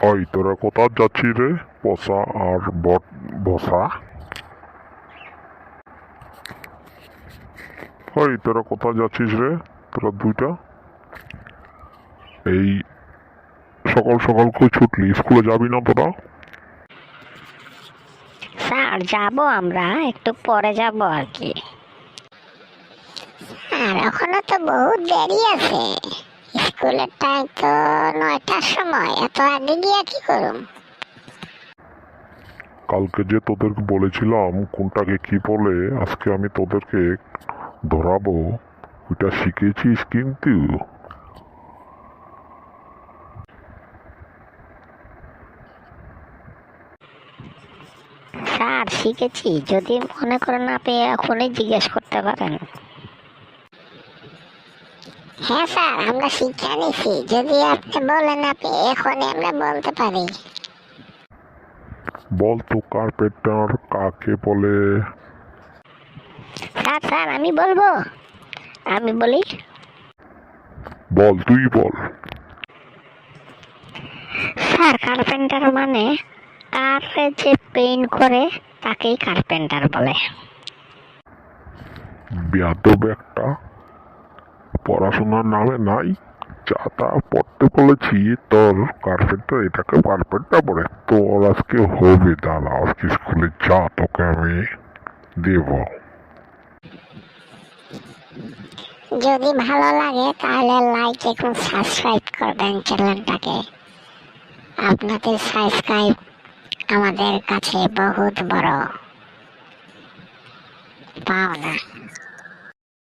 ওই তোরা কোথায় যাচ্ছি রে, পচা আর বট বসা? ওই তোরা কোথায় যাচ্ছিস রে, তোরা দুইটা? এই সকাল সকাল কই ছুটলি, স্কুলে যাবি না তোরা? স্যার যাব, আমরা একটু পরে যাব আর কি। আর এখনো তো বহুত দেরি আছে, স্কুলের টাইম তো 9টার সময়, এত আগে গিয়া কি করুম? কালকে যে তোদেরকে বলেছিলাম কোনটাকে কি বলে, আজকে আমি তোদেরকে ধরাবো, ওইটা শিখেছিস কিন্তু। স্যার শিখেছি, যদি মনে করেন আপনি এখনই জিজ্ঞেস করতে পারেন। হ্যাঁ স্যার, আমরা শিক্ষা নিছি, যদি আপনি বলেন আপনি এখনই আমরা বলতে পারি। বল তো কার্পেন্টার কাকে বলে? স্যার স্যার আমি বলবো, আমি বলি। বল, তুই বল। স্যার কার্পেন্টার মানে কার যে পেইন্ট করে তাকেই কার্পেন্টার বলে। বেয়াদব একটা, পড়াশোনার নামে নাই, যা তা পড়তে বলেছি, তোর কার্পেন্টার এটাকে কার্পেন্টার বলে। তোর আজকে হবে, দাঁড়া, আজকে স্কুলে যা, তোকে আমি দেব। যদি ভালো লাগে তাহলে লাইক এবং সাবস্ক্রাইব করবেন চ্যানেলটাকে। আপনাদের সাবস্ক্রাইব আমাদের কাছে বহুত বড় পাওনা।